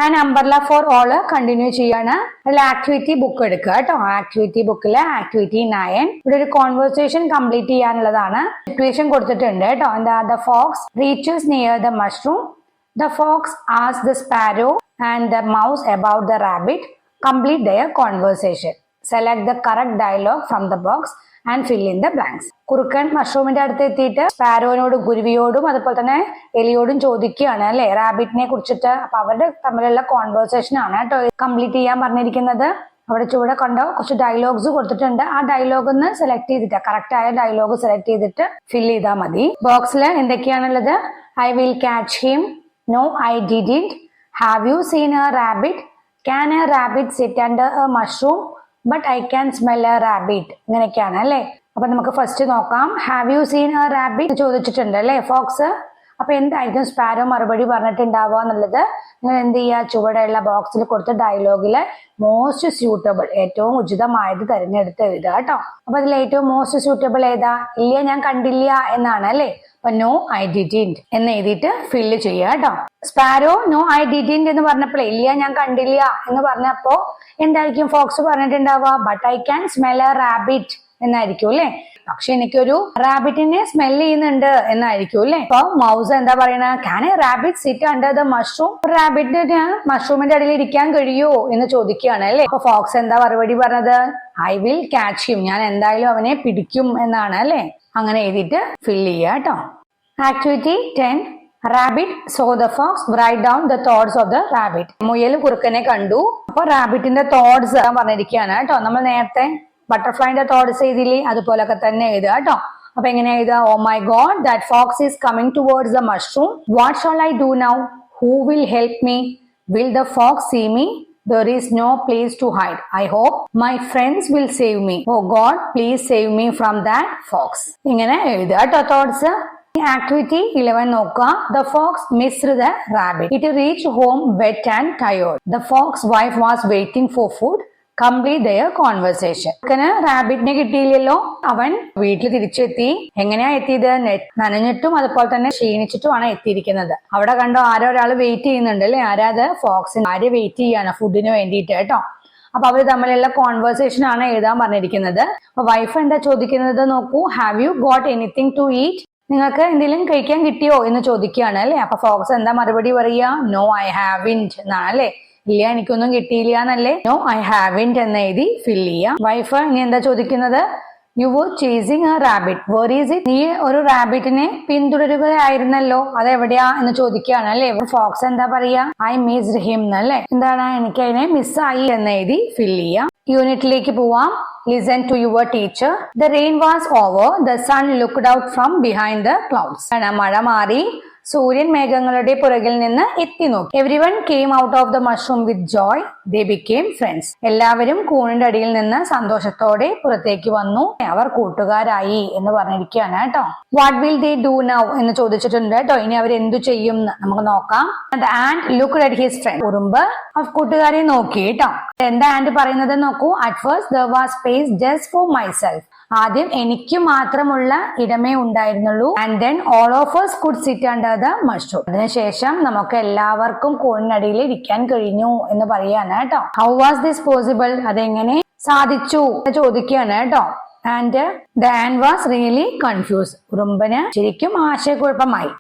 And umbrella for all continue ചെയ്യാണ്. അതിൽ activity book എടുക്കുക കേട്ടോ. ആക്ടിവിറ്റി ബുക്കില് ആക്ടിവിറ്റി 9 ഇവിടെ ഒരു കോൺവെർസേഷൻ കംപ്ലീറ്റ് ചെയ്യാനുള്ളതാണ്. സിറ്റുവേഷൻ കൊടുത്തിട്ടുണ്ട് കേട്ടോ. എന്താ? The fox reaches near the mushroom. The fox asked the sparrow and the mouse about the rabbit. Complete their conversation. Select the correct dialogue from the box and fill in the blanks. കുറുക്കൻ മഷ്റൂമിന്റെ അടുത്ത് എത്തിയിട്ട് സ്പാരോനോടും കുരുവിയോടും അതുപോലെ തന്നെ എലിയോടും ചോദിക്കുകയാണ് അല്ലെ റാബിറ്റിനെ കുറിച്ചിട്ട്. അപ്പൊ അവരുടെ തമ്മിലുള്ള കോൺവെർസേഷൻ ആണ് കേട്ടോ കംപ്ലീറ്റ് ചെയ്യാൻ പറഞ്ഞിരിക്കുന്നത്. അവിടെ ചുവടെ കണ്ടോ കുറച്ച് ഡയലോഗ്സ് കൊടുത്തിട്ടുണ്ട്. ആ ഡയലോഗ് ഒന്ന് സെലക്ട് ചെയ്തിട്ട് കറക്റ്റ് ആയ ഡയലോഗ് സെലക്ട് ചെയ്തിട്ട് ഫിൽ ചെയ്താൽ മതി. ബോക്സിൽ എന്തൊക്കെയാണുള്ളത്? I will catch him. No I didn't. Have you seen a rabbit? Can a rabbit sit under a mushroom? But I can smell a rabbit. ഇങ്ങനെയൊക്കെയാണ് അല്ലെ. അപ്പൊ നമുക്ക് ഫസ്റ്റ് നോക്കാം. Have you seen a rabbit ചോദിച്ചിട്ടുണ്ട് അല്ലെ Fox. അപ്പൊ എന്തായിരിക്കും sparrow മറുപടി പറഞ്ഞിട്ടുണ്ടാവുക എന്നുള്ളത് നിങ്ങൾ എന്ത് ചെയ്യുക? ചുവടെയുള്ള ബോക്സിൽ കൊടുത്ത ഡയലോഗില് മോസ്റ്റ് സ്യൂട്ടബിൾ ഏറ്റവും ഉചിതമായത് തിരഞ്ഞെടുത്ത് എഴുതുക കേട്ടോ. അപ്പൊ അതിൽ ഏറ്റവും മോസ്റ്റ് സ്യൂട്ടബിൾ ഏതാ? ഇല്ല ഞാൻ കണ്ടില്ല എന്നാണ് അല്ലെ. അപ്പൊ നോ ഐ ഡിഡിന്റ് എന്ന് എഴുതിയിട്ട് ഫില്ല് ചെയ്യുക കേട്ടോ. സ്പാരോ നോ ഐ ഡിഡിന്റ് എന്ന് പറഞ്ഞപ്പോഴേ ഇല്ല ഞാൻ കണ്ടില്ല എന്ന് പറഞ്ഞപ്പോ എന്തായിരിക്കും ഫോക്സ് പറഞ്ഞിട്ടുണ്ടാവുക? But I can smell a rabbit എന്നായിരിക്കും അല്ലെ. പക്ഷെ എനിക്കൊരു റാബിറ്റിനെ സ്മെൽ ചെയ്യുന്നുണ്ട് എന്നായിരിക്കും അല്ലെ. അപ്പൊ മൗസ് എന്താ പറയണ? Can a rabbit sit under the mushroom? റാബിറ്റിന് മഷ്റൂമിന്റെ അടിയിൽ ഇരിക്കാൻ കഴിയുമോ എന്ന് ചോദിക്കുകയാണ് അല്ലെ. അപ്പൊ ഫോക്സ് എന്താ മറുപടി പറഞ്ഞത്? I will catch him. ഞാൻ എന്തായാലും അവനെ പിടിക്കും എന്നാണ് അല്ലെ. അങ്ങനെ എഴുതിയിട്ട് ഫിൽ ചെയ്യുക കേട്ടോ. Activity 10 rabbit so the fox write down the thoughts of the rabbit. മുയൽ കുറുക്കനെ കണ്ടു. അപ്പൊ റാബിറ്റിന്റെ തോട്ട്സ് പറഞ്ഞിരിക്കുകയാണ് കേട്ടോ. നമ്മൾ നേരത്തെ ബട്ടർഫ്ലൈന്റെ തോട്ട്സ് എഴുതിയില്ലേ അതുപോലൊക്കെ തന്നെ എഴുതുക കേട്ടോ. അപ്പൊ എങ്ങനെ എഴുതുക? Oh my God that fox is coming towards the mushroom. What shall I do now? Who will help me? Will the fox see me? There is no place to hide. I hope my friends will save me. Oh God, please save me from that fox. ഇങ്ങനെ എഴുതുക കേട്ടോ thoughts. Activity 11 നോക്കുക. The fox missed the rabbit. It reached home wet and tired. The fox wife was waiting for food. Complete their conversation. റാബിറ്റിനെ കിട്ടിയില്ലല്ലോ. അവൻ വീട്ടിൽ തിരിച്ചെത്തി. എങ്ങനെയാ എത്തിയത്? നനഞ്ഞിട്ടും അതുപോലെ തന്നെ ക്ഷീണിച്ചിട്ടുമാണ് എത്തിയിരിക്കുന്നത്. അവിടെ കണ്ടോ ആരോ ഒരാൾ വെയിറ്റ് ചെയ്യുന്നുണ്ട് അല്ലെ. ആരാത്? ഫോക്സിന്. ആര് വെയിറ്റ് ചെയ്യാണ് ഫുഡിന് വേണ്ടിയിട്ട് കേട്ടോ. അപ്പൊ അവര് തമ്മിലുള്ള കോൺവെർസേഷൻ ആണ് എഴുതാൻ പറഞ്ഞിരിക്കുന്നത്. അപ്പൊ വൈഫ് എന്താ ചോദിക്കുന്നത് നോക്കൂ. Have you got anything to eat? നിങ്ങൾക്ക് എന്തെങ്കിലും കഴിക്കാൻ കിട്ടിയോ എന്ന് ചോദിക്കുകയാണ് അല്ലെ. അപ്പൊ ഫോക്സ് എന്താ മറുപടി പറയുക? നോ ഐ ഹാവിന്റ് എന്നാണ് അല്ലെ. ഇല്ല എനിക്കൊന്നും കിട്ടിയില്ല എന്നല്ലേ. നോ ഐ ഹാവിന്റ് എന്ന് എഴുതി ഫിൽ ചെയ്യാം. വൈഫ് ഇനി എന്താ ചോദിക്കുന്നത്? You were chasing a rabbit. Where is it? നീ ഒരു റാബിറ്റിനെ പിന്തുടരുകയായിരുന്നല്ലോ, അതെവിടെയാ എന്ന് ചോദിക്കുകയാണ് അല്ലെ. ഫോക്സ് എന്താ പറയാ? ഐ മിസ്ഡ് ഹിം എന്നല്ലേ. എന്താണ്? എനിക്ക് അതിനെ മിസ്സായി എന്ന് എഴുതി ഫിൽ ചെയ്യാം. യൂണിറ്റിലേക്ക് പോവാം. Listen to your teacher. The rain was over. The sun looked out from behind the clouds. മഴ മാറി. സൂര്യൻ മേഘങ്ങളുടെ പുറകിൽ നിന്ന് എത്തി നോക്കി. Everyone came out of the mushroom with Joy. They became friends. എല്ലാവരും കൂണിന്റെ അടിയിൽ നിന്ന് സന്തോഷത്തോടെ പുറത്തേക്ക് വന്നു. അവർ കൂട്ടുകാരായി എന്ന് പറഞ്ഞിരിക്കുകയാണ് കേട്ടോ. What will they do now എന്ന് ചോദിച്ചിട്ടുണ്ട് കേട്ടോ. ഇനി അവർ എന്തു ചെയ്യും നമുക്ക് നോക്കാം. The ant looked at his friend. ഉറുമ്പ് കൂട്ടുകാരെ നോക്കി കേട്ടോ. എന്താ ആന്റ് പറയുന്നത് നോക്കൂ. At first there was space just for myself. ആദ്യം എനിക്ക് മാത്രമുള്ള ഇടമേ ഉണ്ടായിരുന്നുള്ളൂ. And then all of us could sit under the mushroom. അതിനുശേഷം നമുക്ക് എല്ലാവർക്കും കൂണിനടിയിൽ ഇരിക്കാൻ കഴിഞ്ഞു എന്ന് പറയാണ് കേട്ടോ. How was this possible? അതെങ്ങനെ സാധിച്ചു ചോദിക്കുകയാണ് കേട്ടോ. And the ant was really confuse. ഉറുമ്പന് ശരിക്കും ആശയക്കുഴപ്പമായി.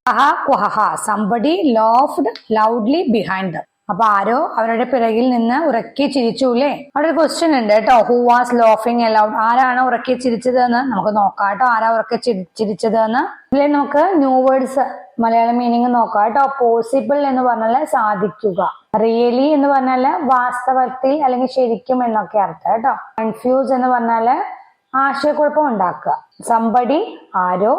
Somebody laughed loudly behind them. അപ്പൊ ആരോ അവരുടെ പിറകിൽ നിന്ന് ഉറക്കി ചിരിച്ചു അല്ലേ. അവിടെ ഒരു ക്വസ്റ്റ്യൻ ഉണ്ട് കേട്ടോ. ഹു വാസ് ലോഫിങ് അലൗഡ്? ആരാണ് ഉറക്കി ചിരിച്ചത് എന്ന് നമുക്ക് നോക്കാം കേട്ടോ. ആരാ ഉറക്കി ചിരിച്ചത് എന്ന്. ഇതിലെ നമുക്ക് ന്യൂ വേർഡ്സ് മലയാളം മീനിങ് നോക്കാം കേട്ടോ. പോസിബിൾ എന്ന് പറഞ്ഞാല് സാധിക്കുക. റിയലി എന്ന് പറഞ്ഞാല് വാസ്തവത്തിൽ അല്ലെങ്കിൽ ശരിക്കും എന്നൊക്കെ അർത്ഥം കേട്ടോ. കൺഫ്യൂസ് എന്ന് പറഞ്ഞാല് ആശയക്കുഴപ്പം ഉണ്ടാക്കുക. സംബഡി ആരോ.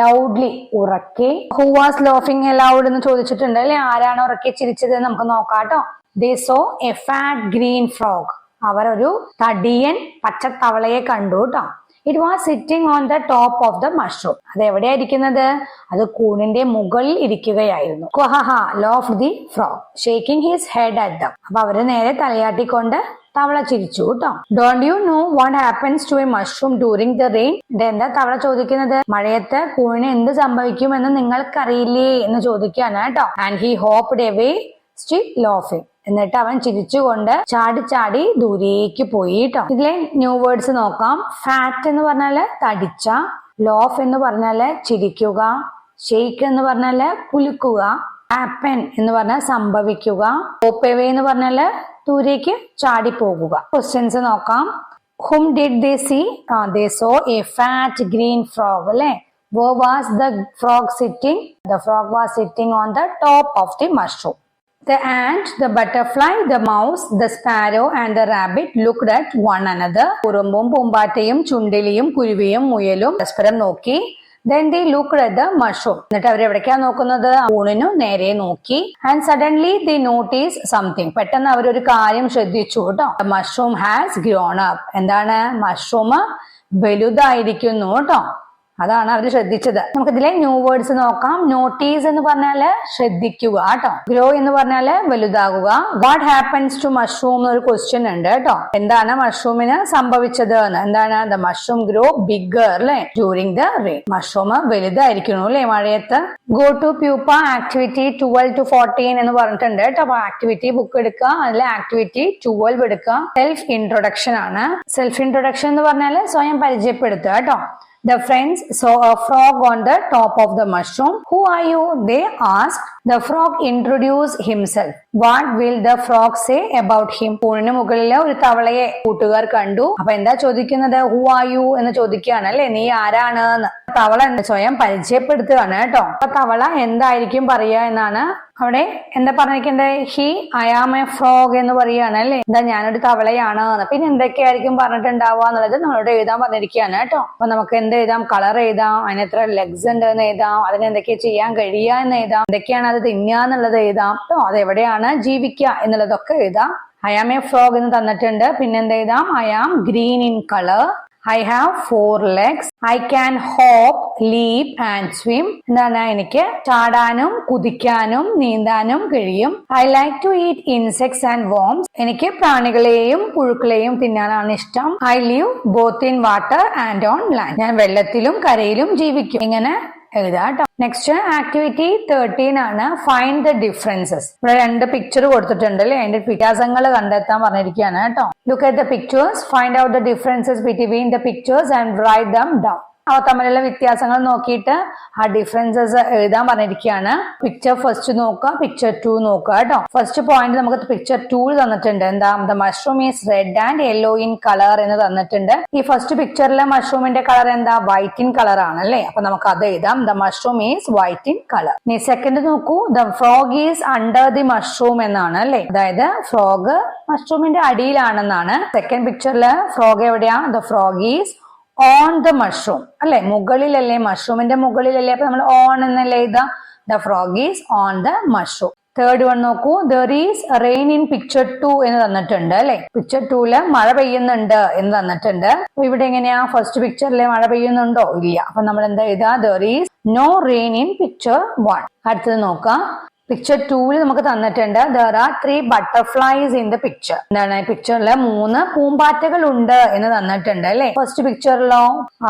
ലൗഡ്ലി ഉറക്കെ. ഹു വാസ് ലോഫിങ് അലൗഡ് എന്ന് ചോദിച്ചിട്ടുണ്ട് അല്ലെ. ആരാണ് ഉറക്കെ ചിരിച്ചത് എന്ന് നമുക്ക് നോക്കാട്ടോ. They saw a fat green frog. അവർ ഒരു തടിയൻ പച്ചത്തവളയെ കണ്ടു കേട്ടോ. It was sitting on the top of the mushroom. അത് എവിടെയായിരിക്കുന്നത്? അത് കൂണിന്റെ മുകളിൽ ഇരിക്കുകയായിരുന്നു. Laughed the frog shaking his head at them. അപ്പൊ അവര് നേരെ തലയാട്ടിക്കൊണ്ട് തവള ചിരിച്ചു കേട്ടോ. Don't you know what happens to A mushroom during the rain? എന്താ തവള ചോദിക്കുന്നത്? മഴയത്ത് കൂണിന് എന്ത് സംഭവിക്കുമെന്ന് നിങ്ങൾക്കറിയില്ലേ എന്ന് ചോദിക്കുകയാണ് കേട്ടോ. And he hopped away still ലോഫിങ്. എന്നിട്ട് അവൻ ചിരിച്ചുകൊണ്ട് ചാടി ചാടി ദൂരേക്ക് പോയി കേട്ടോ. ഇതിലെ ന്യൂ വേർഡ്സ് നോക്കാം. ഫാറ്റ് എന്ന് പറഞ്ഞാല് തടിച്ച, ലോഫ് എന്ന് പറഞ്ഞാല് ചിരിക്കുക, ഷെയ്ക്ക് എന്ന് പറഞ്ഞാല് കുലുക്കുക, ഹാപ്പൻ എന്ന് പറഞ്ഞാൽ സംഭവിക്കുക, ഓപ്പേവേ എന്ന് പറഞ്ഞാല് ദൂരേക്ക് ചാടി പോകുക. ക്വസ്റ്റ്യൻസ് നോക്കാം. Whom did they see? They saw a fat green frog. അല്ലെ, where was the frog sitting? The frog was sitting on the top of the mushroom. The ant, the butterfly, the mouse, the sparrow and the rabbit looked at one another. ഉറുമ്പും പൂമ്പാറ്റയും ചുണ്ടിലിയും കുരുവിയും മുയലും പരസ്പരം നോക്കി. Then they looked at the mushroom. എന്നിട്ട് അവർ എവിടേക്കാ നോക്കുന്നത്? ഊണിനു നേരെ നോക്കി. And suddenly they noticed something. പെട്ടെന്ന് അവരൊരു കാര്യം ശ്രദ്ധിച്ചു കേട്ടോ. The mushroom has grown up. എന്താണ്? മഷ്റൂം വലുതായിരിക്കുന്നു കേട്ടോ. അതാണ് അവർ ശ്രദ്ധിച്ചത്. നമുക്ക് ഇതിലെ ന്യൂ വേർഡ്സ് നോക്കാം. നോട്ടീസ് എന്ന് പറഞ്ഞാല് ശ്രദ്ധിക്കുക കേട്ടോ. ഗ്രോ എന്ന് പറഞ്ഞാല് വലുതാകുക. വാട്ട് ഹാപ്പൻസ് ടു മഷ്റൂം എന്നൊരു ക്വസ്റ്റ്യൻ ഉണ്ട് കേട്ടോ. എന്താണ് മഷ്റൂമിന് സംഭവിച്ചത് എന്ന്? എന്താണ്? ദ മഷ്റൂം ഗ്രോ ബിഗർ അല്ലെ ഡ്യൂറിംഗ് ദ റെയിൻ. മഷ്റൂം വലുതായിരിക്കുന്നു അല്ലെ മഴയത്ത്. Go to pupa activity 12 to 14 എന്ന് പറഞ്ഞിട്ടുണ്ട് കേട്ടോ. അപ്പൊ ആക്ടിവിറ്റി ബുക്ക് എടുക്കുക. അതിലെ ആക്ടിവിറ്റി 12 എടുക്കുക. സെൽഫ് ഇൻട്രൊഡക്ഷൻ ആണ്. സെൽഫ് ഇൻട്രൊഡക്ഷൻ എന്ന് പറഞ്ഞാല് സ്വയം പരിചയപ്പെടുത്തുക കേട്ടോ. The friends saw a frog on the top of the mushroom. Who are you? They asked. The frog introduced himself. What will the frog say about him? പൂണിന് മുകളിലെ ഒരു തവളയെ കൂട്ടുകാർ കണ്ടു. അപ്പൊ എന്താ ചോദിക്കുന്നത്? Who are you എന്ന് ചോദിക്കുകയാണ് അല്ലെ, നീ ആരാണ് എന്ന്. തവള സ്വയം പരിചയപ്പെടുത്തുകയാണ് കേട്ടോ. അപ്പൊ തവള എന്തായിരിക്കും പറയുക എന്നാണ് അവിടെ എന്താ പറഞ്ഞിരിക്കുന്നത്? Hi I am a frog എന്ന് പറയുകയാണ് അല്ലെ. എന്താ, ഞാനൊരു തവളയാണ്. പിന്നെ എന്തൊക്കെയായിരിക്കും പറഞ്ഞിട്ടുണ്ടാവുക എന്നുള്ളത് നമ്മളോട് എഴുതാൻ പറഞ്ഞിരിക്കുകയാണ് കേട്ടോ. അപ്പൊ നമുക്ക് എന്ത് എഴുതാം? കളർ എഴുതാം, അതിന് എത്ര ലെഗ്സ് ഉണ്ട് എന്ന് എഴുതാം, അതിന് എന്തൊക്കെയാ ചെയ്യാൻ കഴിയുക എന്ന് എഴുതാം, എന്തൊക്കെയാണ് അത് തിന്നുക എന്നുള്ളത് എഴുതാം കേട്ടോ. അതെവിടെയാണ് ജീവിക്കുക എന്നുള്ളതൊക്കെ എഴുതാം. ഐ ആം എ ഫ്രോഗ് എന്ന് തന്നിട്ടുണ്ട്. പിന്നെ എന്ത് എഴുതാം? I am green in colour. I have 4 legs. I can hop, leap and swim. എന്താണ്? എനിക്ക് ചാടാനും കുതിക്കാനും നീന്താനും കഴിയും. I like to eat insects and worms. എനിക്ക് പ്രാണികളെയും പുഴുക്കളെയും തിന്നാനാണ് ഇഷ്ടം. I live both in water and on land. ഞാൻ വെള്ളത്തിലും കരയിലും ജീവിക്കും. ഇങ്ങനെ എഴുതാം കേട്ടോ. നെക്സ്റ്റ് ആക്ടിവിറ്റി 13 ആണ്. Find the differences. ഇവിടെ 2 പിക്ചർ കൊടുത്തിട്ടുണ്ട് അല്ലെ, അതിന്റെ വ്യത്യാസങ്ങൾ കണ്ടെത്താൻ പറഞ്ഞിരിക്കുകയാണ് കേട്ടോ. Look at the pictures, find out the differences between the pictures and write them down. അവ തമ്മിലുള്ള വ്യത്യാസങ്ങൾ നോക്കിയിട്ട് ആ ഡിഫറൻസസ് എഴുതാൻ പറഞ്ഞിരിക്കുകയാണ്. പിക്ചർ ഫസ്റ്റ് നോക്കുക, പിക്ചർ 2 നോക്കുക കേട്ടോ. ഫസ്റ്റ് പോയിന്റ് നമുക്ക് പിക്ചർ 2 തന്നിട്ടുണ്ട്. എന്താ? The mushroom is red and yellow in colour എന്ന് തന്നിട്ടുണ്ട്. ഈ ഫസ്റ്റ് പിക്ചറിലെ മഷ്റൂമിന്റെ കളർ എന്താ? വൈറ്റ് ഇൻ കളർ ആണ് അല്ലെ. അപ്പൊ നമുക്ക് അത് എഴുതാം. The mushroom is white in colour. ഇനി സെക്കൻഡ് നോക്കൂ. The frog is under the mushroom എന്നാണ് അല്ലെ. അതായത് ഫ്രോഗ് മഷ്റൂമിന്റെ അടിയിലാണെന്നാണ്. സെക്കൻഡ് പിക്ചറില് ഫ്രോഗ് എവിടെയാ? The frog is on the mushroom അല്ലെ, മുകളിലല്ലേ, മഷ്റൂമിന്റെ മുകളിലല്ലേ. അപ്പൊ നമ്മൾ ഓൺ എന്നല്ലേ എഴുതാം. The frog is on the mushroom. Third one നോക്കൂ. There is rain in picture 2 എന്ന് തന്നിട്ടുണ്ട് അല്ലെ. പിക്ചർ 2 മഴ പെയ്യുന്നുണ്ട് എന്ന് തന്നിട്ടുണ്ട്. അപ്പൊ ഇവിടെ എങ്ങനെയാ? ഫസ്റ്റ് പിക്ചറിലെ മഴ പെയ്യുന്നുണ്ടോ? ഇല്ല. അപ്പൊ നമ്മൾ എന്താ എഴുതാ? There is no rain in picture 1. അടുത്തത് നോക്കാം. പിക്ചർ 2 നമുക്ക് തന്നിട്ടുണ്ട്. There are 3 butterflies in the picture. എന്താണ്? പിക്ചറില് 3 പൂമ്പാറ്റകൾ ഉണ്ട് എന്ന് തന്നിട്ടുണ്ട് അല്ലെ. ഫസ്റ്റ് പിക്ചറിലോ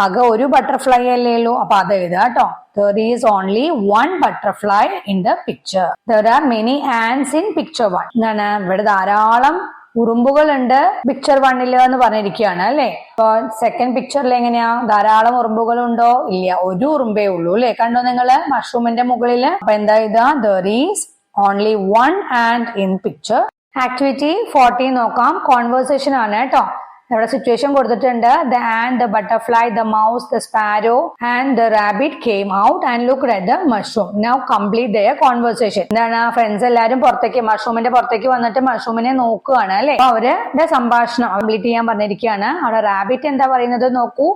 ആകെ ഒരു ബട്ടർഫ്ലൈ അല്ലേ ഉള്ളൂ. അപ്പൊ അത് എഴുതാ കേട്ടോ. There is only 1 butterfly in the picture. There are many ants in picture 1. എന്താണ്? ഇവിടെ ധാരാളം ഉറുമ്പുകളുണ്ട് പിക്ചർ 1 എന്ന് പറഞ്ഞിരിക്കുകയാണ് അല്ലെ. അപ്പൊ സെക്കൻഡ് പിക്ചറിൽ എങ്ങനെയാ? ധാരാളം ഉറുമ്പുകൾ ഉണ്ടോ? ഇല്ല, ഒരു ഉറുമ്പേ ഉള്ളൂ അല്ലെ. കണ്ടോ നിങ്ങള് മഷ്റൂമിന്റെ മുകളില്? അപ്പൊ എന്താ ഇതാ? There is only 1 ant in picture. Activity 14 നോക്കാം. കോൺവേഴ്സേഷൻ ആണ് കേട്ടോ. ഇവിടെ സിറ്റുവേഷൻ കൊടുത്തിട്ടുണ്ട്. The ant, the butterfly, the mouse, the sparrow and the rabbit came out and looked at the mushroom. Now complete their conversation. എന്താണ്? Friends എല്ലാരും പുറത്തേക്ക്, മഷ്റൂമിന്റെ പുറത്തേക്ക് വന്നിട്ട് മഷ്റൂമിനെ നോക്കുകയാണ് അല്ലെ. അപ്പൊ അവരുടെ സംഭാഷണം കംപ്ലീറ്റ് ചെയ്യാൻ പറഞ്ഞിരിക്കുകയാണ്. അവിടെ റാബിറ്റ് എന്താ പറയുന്നത് നോക്കൂ.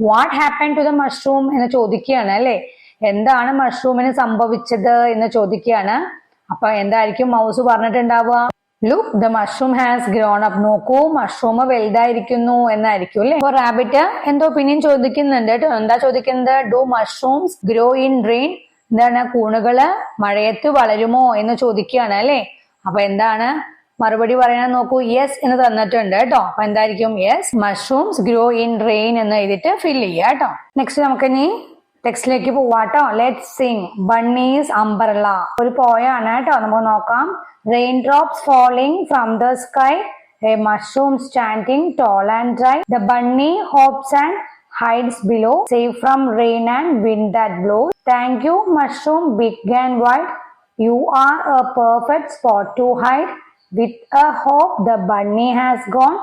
What happen to the mushroom എന്ന് ചോദിക്കുകയാണ് അല്ലെ. എന്താണ് മഷ്റൂമിന് സംഭവിച്ചത് എന്ന് ചോദിക്കുകയാണ്. അപ്പൊ എന്തായിരിക്കും മൗസ് പറഞ്ഞിട്ടുണ്ടാവുക? Look the mushroom has grown up. നോക്കൂ, മഷ്റൂം വലുതായിരിക്കുന്നു എന്നായിരിക്കും അല്ലെ. അപ്പൊ റാബിറ്റ് എന്തോ പിന്നെയും ചോദിക്കുന്നുണ്ട് കേട്ടോ. എന്താ ചോദിക്കുന്നത്? Do mushrooms grow in rain? എന്താണ്? കൂണുകള് മഴയത്ത് വളരുമോ എന്ന് ചോദിക്കുകയാണ് അല്ലെ. അപ്പൊ എന്താണ് മറുപടി പറയാൻ നോക്കൂ. യെസ് എന്ന് തന്നിട്ടുണ്ട് കേട്ടോ. അപ്പൊ എന്തായിരിക്കും? Yes mushrooms grow in rain എന്ന് എഴുതിയിട്ട് ഫിൽ ചെയ്യുക കേട്ടോ. നെക്സ്റ്റ് നമുക്ക് ഇനി ടെക്സ്റ്റിലേക്ക് പോവാട്ടോ. Let's Singh bunnies umbrella. ഒരു പോയാണ് കേട്ടോ. നമുക്ക് നോക്കാം. Rain drops falling from the sky, A mushroom standing tall and dry, the bunny hops and hides below, safe from rain and wind that blows. Thank you, mushroom, big and wide. You are a perfect spot to hide. With a hope, the bunny has gone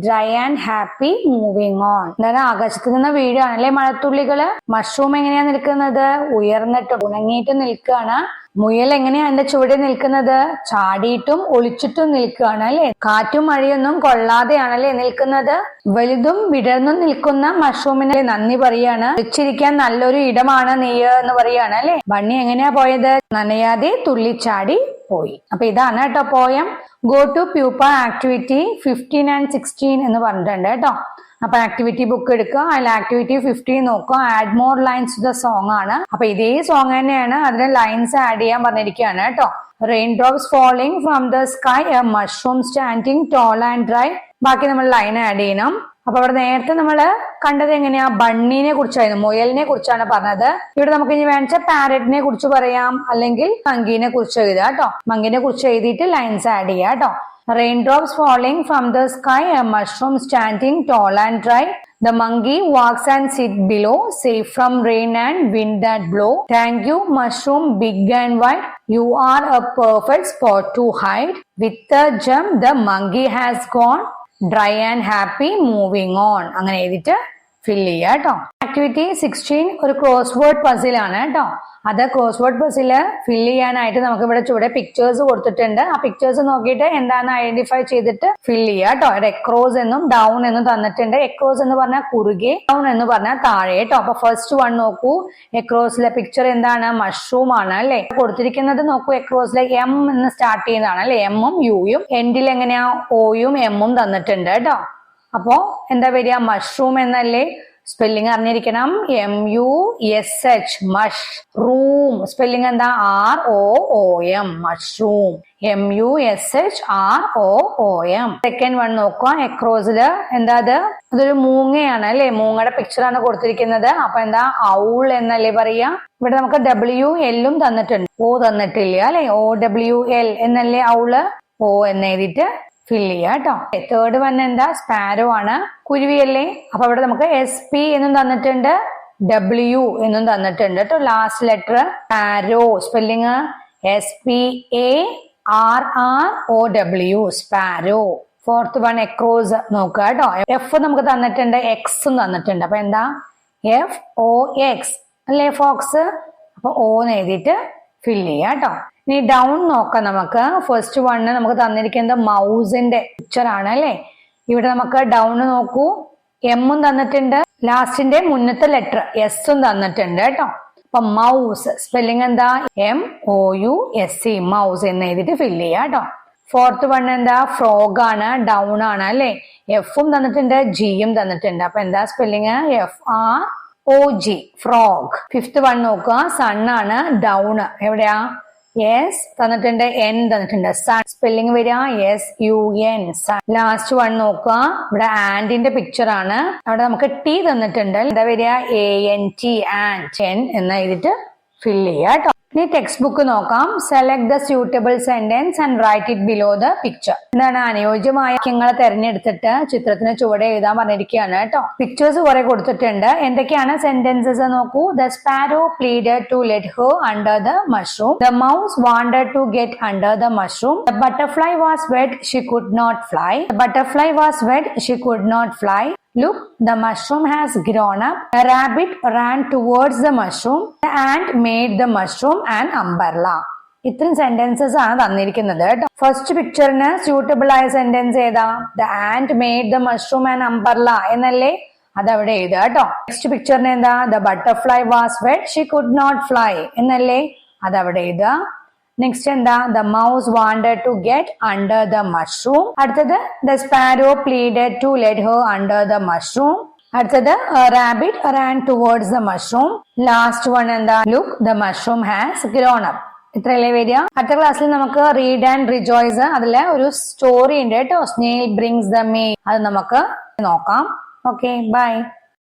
dry and happy moving on. എന്താണ് ആകാശത്ത് നിന്ന് വീഴാണ് അല്ലെ മഴത്തുള്ളികള്. Mushroom എങ്ങനെയാ നിൽക്കുന്നത്? ഉയർന്നിട്ട് ഉണങ്ങിയിട്ട് നിൽക്കുകയാണ്. മുയൽ എങ്ങനെയാ അതിന്റെ ചുവടെ നിൽക്കുന്നത്? ചാടിയിട്ടും ഒളിച്ചിട്ടും നിൽക്കുകയാണ് അല്ലെ. കാറ്റും മഴയൊന്നും കൊള്ളാതെയാണല്ലേ നിൽക്കുന്നത്. വലുതും വിടർന്നും നിൽക്കുന്ന മഷ്റൂമിനെ നന്ദി പറയാണ്. ഒളിച്ചിരിക്കാൻ നല്ലൊരു ഇടമാണ് നീ എന്ന് പറയാണ് അല്ലെ. ബണ്ണി എങ്ങനെയാ പോയത്? നനയാതെ തുള്ളിച്ചാടി പോയി. അപ്പൊ ഇതാണ് കേട്ടോ poem. Go to pupa activity 15 and 16 എന്ന് പറഞ്ഞിട്ടുണ്ട് കേട്ടോ. അപ്പൊ ആക്ടിവിറ്റി ബുക്ക് എടുക്കുക. അതിൽ ആക്ടിവിറ്റി 15 നോക്കുക. Add more lines to the song ആണ്. അപ്പൊ ഇതേ സോങ് തന്നെയാണ്, അതിന് ലൈൻസ് ആഡ് ചെയ്യാൻ പറഞ്ഞിരിക്കുകയാണ് കേട്ടോ. Rain drops falling from the sky, A mushroom standing tall and dry. ബാക്കി നമ്മൾ ലൈൻ ആഡ് ചെയ്യണം. അപ്പൊ അവിടെ നേരത്തെ നമ്മള് കണ്ടത് എങ്ങനെയാ? ബണ്ണിനെ കുറിച്ചായിരുന്നു, മുയലിനെ കുറിച്ചാണ് പറഞ്ഞത്. ഇവിടെ നമുക്ക് ഇനി വേണ്ട പാരറ്റിനെ കുറിച്ച് പറയാം, അല്ലെങ്കിൽ മങ്കിനെ കുറിച്ച് എഴുതുക കേട്ടോ. മങ്കിനെ കുറിച്ച് എഴുതിയിട്ട് ലൈൻസ് ആഡ് ചെയ്യുക കേട്ടോ. Raindrops falling from the sky, a mushroom standing tall and dry. The monkey walks and sits below, safe from rain and wind that blow. Thank you, mushroom, big and wide. You are a perfect spot to hide. With a jump, the monkey has gone dry and happy moving on. അങ്ങനെ എഴുതിയിട്ട് fill ചെയ്യുക കേട്ടോ. Activity 16 ഒരു cross word puzzle ആണ് കേട്ടോ. അത് cross word puzzle ഫിൽ ചെയ്യാനായിട്ട് നമുക്ക് ഇവിടെ ചൂടെ പിക്ചേഴ്സ് കൊടുത്തിട്ടുണ്ട്. ആ പിക്ചേഴ്സ് നോക്കിയിട്ട് എന്താണെന്ന് ഐഡന്റിഫൈ ചെയ്തിട്ട് ഫിൽ ചെയ്യുക കേട്ടോ. എക്രോസ് എന്നും ഡൗൺ എന്നും തന്നിട്ടുണ്ട്. എക്രോസ് എന്ന് പറഞ്ഞാൽ കുറുകെ, ഡൗൺ എന്ന് പറഞ്ഞാൽ താഴെ കേട്ടോ. അപ്പൊ ഫസ്റ്റ് വൺ നോക്കൂ. എക്രോസിലെ പിക്ചർ എന്താണ്? മഷ്റൂം ആണ് അല്ലെ. കൊടുത്തിരിക്കുന്നത് നോക്കൂ. എക്രോസിലെ എം എന്ന് സ്റ്റാർട്ട് ചെയ്യുന്നതാണ് അല്ലെ. എമ്മും യുയും. എൻഡിൽ എങ്ങനെയാ? ഓയും എമ്മും തന്നിട്ടുണ്ട് കേട്ടോ. അപ്പോ എന്താ വരിക? മഷ്റൂം എന്നല്ലേ. സ്പെല്ലിംഗ് അറിഞ്ഞിരിക്കണം. MUSH മഷ്. റൂം സ്പെല്ലിംഗ് എന്താ? ROOM mushroom. MUSHROOM. Second one നോക്കുക. എക്രോസില് എന്താ? അതൊരു മൂങ്ങയാണ് അല്ലെ. മൂങ്ങയുടെ പിക്ചർ ആണ് കൊടുത്തിരിക്കുന്നത്. അപ്പൊ എന്താ? ഔൾ എന്നല്ലേ പറയാ. ഇവിടെ നമുക്ക് WL തന്നിട്ടുണ്ട്, O തന്നിട്ടില്ല അല്ലെ. OWL എന്നല്ലേ ഔള്. O എന്ന് എഴുതിയിട്ട് ഫിൽ ചെയ്യുക കേട്ടോ. തേർഡ് വൺ എന്താ? സ്പാരോ ആണ്, കുരുവിയല്ലേ. അപ്പൊ ഇവിടെ നമുക്ക് SP എന്നും തന്നിട്ടുണ്ട്, W എന്നും തന്നിട്ടുണ്ട് കേട്ടോ. Last letter sparrow. Spelling SPARROW sparrow. Fourth one across നോക്കുക കേട്ടോ. F നമുക്ക് തന്നിട്ടുണ്ട്, X തന്നിട്ടുണ്ട്. അപ്പൊ എന്താ? FOX അല്ലേ, ഫോക്സ്. അപ്പൊ O എന്ന് എഴുതിയിട്ട് ഫിൽ ചെയ്യുക കേട്ടോ. ഇനി ഡൗൺ നോക്കാം നമുക്ക്. ഫസ്റ്റ് വണ്ണ് നമുക്ക് തന്നിരിക്കുന്നത് മൗസിന്റെ പിക്ചർ ആണ് അല്ലെ. ഇവിടെ നമുക്ക് ഡൗൺ നോക്കൂ. എമ്മും തന്നിട്ടുണ്ട്, ലാസ്റ്റിന്റെ മുന്നത്തെ ലെറ്റർ എസും തന്നിട്ടുണ്ട് കേട്ടോ. അപ്പൊ മൗസ് സ്പെല്ലിംഗ് എന്താ? MOUSE മൗസ് എന്ന് എഴുതിയിട്ട് ഫിൽ ചെയ്യുക കേട്ടോ. ഫോർത്ത് വൺ എന്താ? ഫ്രോഗ് ആണ്, ഡൗൺ ആണ് അല്ലെ. എഫും തന്നിട്ടുണ്ട്, ജിയും തന്നിട്ടുണ്ട്. അപ്പൊ എന്താ spelling? FROG frog. Fifth one നോക്കുക. സൺ ആണ്, ഡൗൺ. എവിടെയാ? S തന്നിട്ടുണ്ട്, N തന്നിട്ടുണ്ട്. സൺ സ്പെല്ലിംഗ് വരിക SUN സൺ. ലാസ്റ്റ് വൺ നോക്കുക. ഇവിടെ ആന്റിന്റെ പിക്ചർ ആണ്. അവിടെ നമുക്ക് T തന്നിട്ടുണ്ട്. എന്താ വരിക? ANT and. N എന്ന് എഴുതിയിട്ട് ഫിൽ ചെയ്യുക കേട്ടോ. ഇനി ടെക്സ്റ്റ് ബുക്ക് നോക്കാം. Select the suitable sentence and write it below the picture. എന്താണ്? അനുയോജ്യമായ വാക്യങ്ങളെ തെരഞ്ഞെടുത്തിട്ട് ചിത്രത്തിന് ചുവടെ എഴുതാൻ പറഞ്ഞിരിക്കുകയാണ് കേട്ടോ. പിക്ചേഴ്സ് കുറെ കൊടുത്തിട്ടുണ്ട്. എന്തൊക്കെയാണ് സെന്റൻസസ് നോക്കൂ. The sparrow pleaded to let her under the mushroom. The mouse wanted to get under the mushroom. The butterfly was wet, she could not fly. The butterfly was wet, she could not fly. Look, the mushroom has grown up. A rabbit ran towards the mushroom. The ant made the mushroom an umbrella. ഇത്രയും sentences ആണ് തന്നിരിക്കുന്നത് കേട്ടോ. First പിക്ചറിന് suitable ആയ sentence ഏതാ? The ant made the mushroom and umbrella എന്നല്ലേ. അതവിടെ എഴുതുക കേട്ടോ. നെക്സ്റ്റ് പിക്ചറിന് എന്താ? The butterfly was wet, she could not fly എന്നല്ലേ. അതവിടെ എഴുതുക. നെക്സ്റ്റ് എന്താ? The mouse wanted to get under the mushroom. അടുത്തത് the sparrow pleaded to let her under the mushroom. അടുത്തത് rabbit ran towards the mushroom. Last one എന്താ? Look, the mushroom has grown up. ഇത്രയല്ലേ വരിക. അടുത്ത ക്ലാസ്സിൽ നമുക്ക് read and rejoice, അതിലെ ഒരു സ്റ്റോറി ഉണ്ട് കേട്ടോ. Snail brings the mail. അത് നമുക്ക് നോക്കാം. Okay, by.